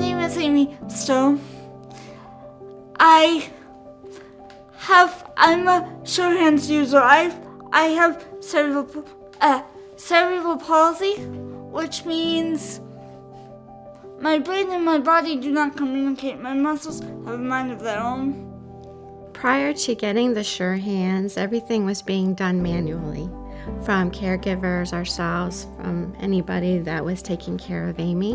name is Amy Stone. I'm a Surehands user. I have cerebral palsy, which means my brain and my body do not communicate. My muscles have a mind of their own. Prior to getting the Surehands, everything was being done manually, from caregivers, ourselves, from anybody that was taking care of Amy.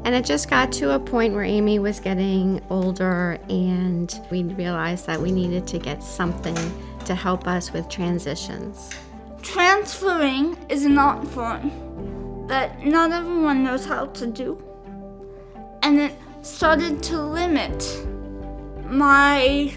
And it just got to a point where Amy was getting older and we realized that we needed to get something to help us with transitions. Transferring is an art form that not everyone knows how to do. And it started to limit my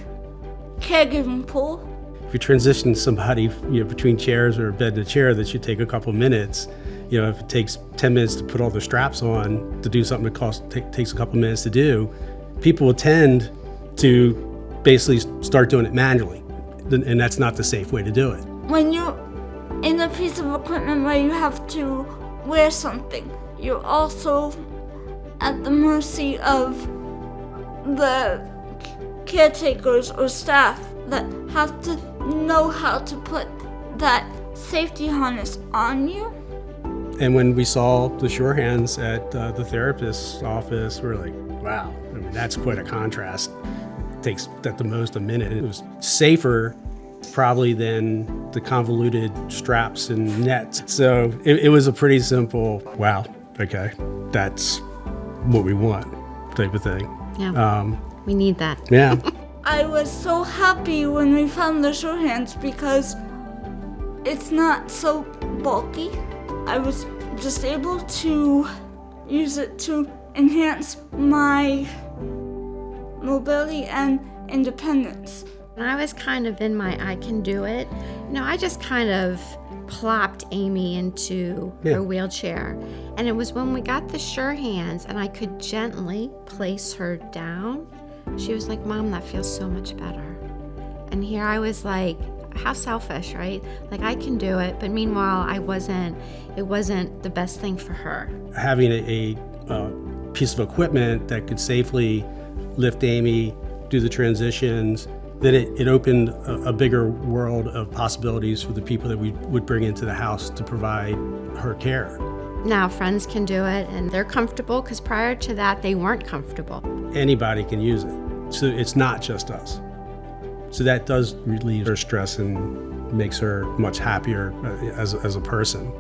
caregiving pool. If you transition somebody between chairs or bed to chair, that should take a couple minutes. If it takes 10 minutes to put all the straps on to do something that takes a couple minutes to do, people will tend to basically start doing it manually. And that's not the safe way to do it. When you're in a piece of equipment where you have to wear something, you're also at the mercy of the caretakers or staff that have to know how to put that safety harness on you. And when we saw the Surehands at the therapist's office, we're like, wow, that's quite a contrast. It takes at the most a minute. It was safer probably than the convoluted straps and nets. So it was a pretty simple, wow, okay, that's what we want type of thing. Yeah, we need that. Yeah. I was so happy when we found the Surehands because it's not so bulky. I was just able to use it to enhance my mobility and independence. When I was kind of in my I can do it, I just kind of plopped Amy into her wheelchair. And it was when we got the Surehands and I could gently place her down, she was like, Mom, that feels so much better. And here I was like, how selfish, right? Like, I can do it, but meanwhile, it wasn't the best thing for her. Having a piece of equipment that could safely lift Amy, do the transitions, then it opened a bigger world of possibilities for the people that we would bring into the house to provide her care. Now friends can do it and they're comfortable, because prior to that, they weren't comfortable. Anybody can use it. So it's not just us. So that does relieve her stress and makes her much happier as a person.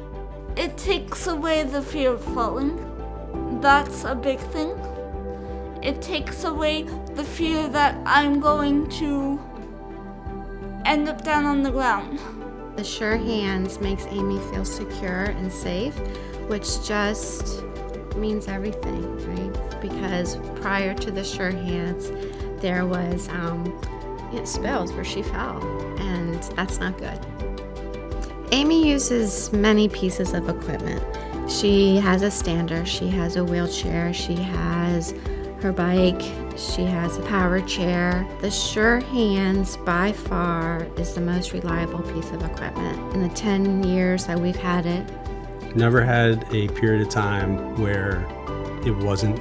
It takes away the fear of falling. That's a big thing. It takes away the fear that I'm going to end up down on the ground. The Surehands makes Amy feel secure and safe, which just means everything, right? Because prior to the Surehands, there was spills where she fell, and that's not good. Amy uses many pieces of equipment. She has a stander, she has a wheelchair, she has her bike, she has a power chair. The Surehands by far is the most reliable piece of equipment. In the 10 years that we've had it, never had a period of time where it wasn't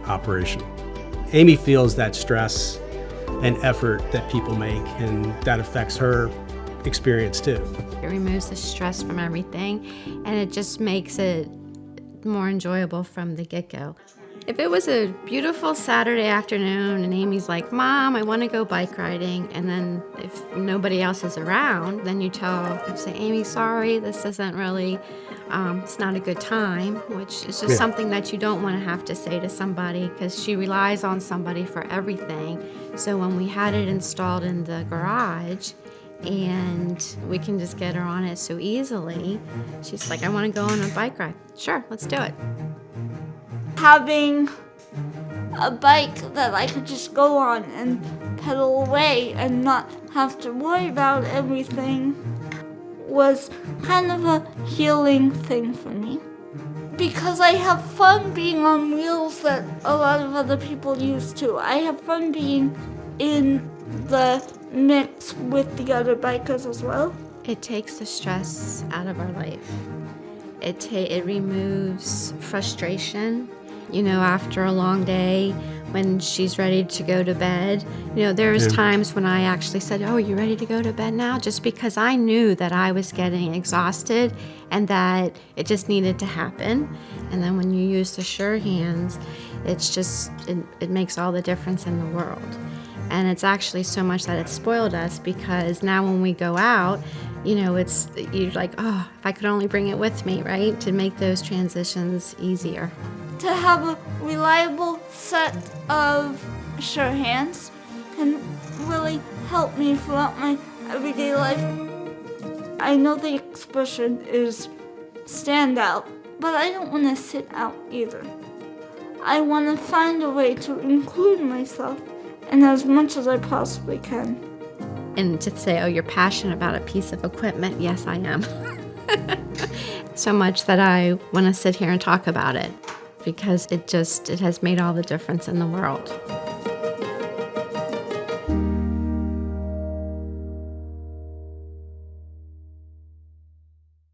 operational. Amy feels that stress and effort that people make, and that affects her experience too. It removes the stress from everything, and it just makes it more enjoyable from the get-go. If it was a beautiful Saturday afternoon and Amy's like, Mom, I want to go bike riding, and then if nobody else is around, then you say, Amy, sorry, this isn't really, it's not a good time, which is just something that you don't want to have to say to somebody, because she relies on somebody for everything. So when we had it installed in the garage, and we can just get her on it so easily, she's like, I want to go on a bike ride. Sure, let's do it. Having a bike that I could just go on and pedal away and not have to worry about everything was kind of a healing thing for me. Because I have fun being on wheels that a lot of other people use too. I have fun being in the mix with the other bikers as well. It takes the stress out of our life. It removes frustration, after a long day when she's ready to go to bed. There's times when I actually said, "Oh, you ready to go to bed now?" Just because I knew that I was getting exhausted and that it just needed to happen. And then when you use the Surehands, it's just, it makes all the difference in the world. And it's actually so much that it's spoiled us, because now when we go out, it's, you're like, oh, if I could only bring it with me, right? To make those transitions easier. To have a reliable set of Surehands can really help me throughout my everyday life. I know the expression is stand out, but I don't want to sit out either. I want to find a way to include myself in as much as I possibly can. And to say, oh, you're passionate about a piece of equipment. Yes, I am. So much that I want to sit here and talk about it, because it has made all the difference in the world.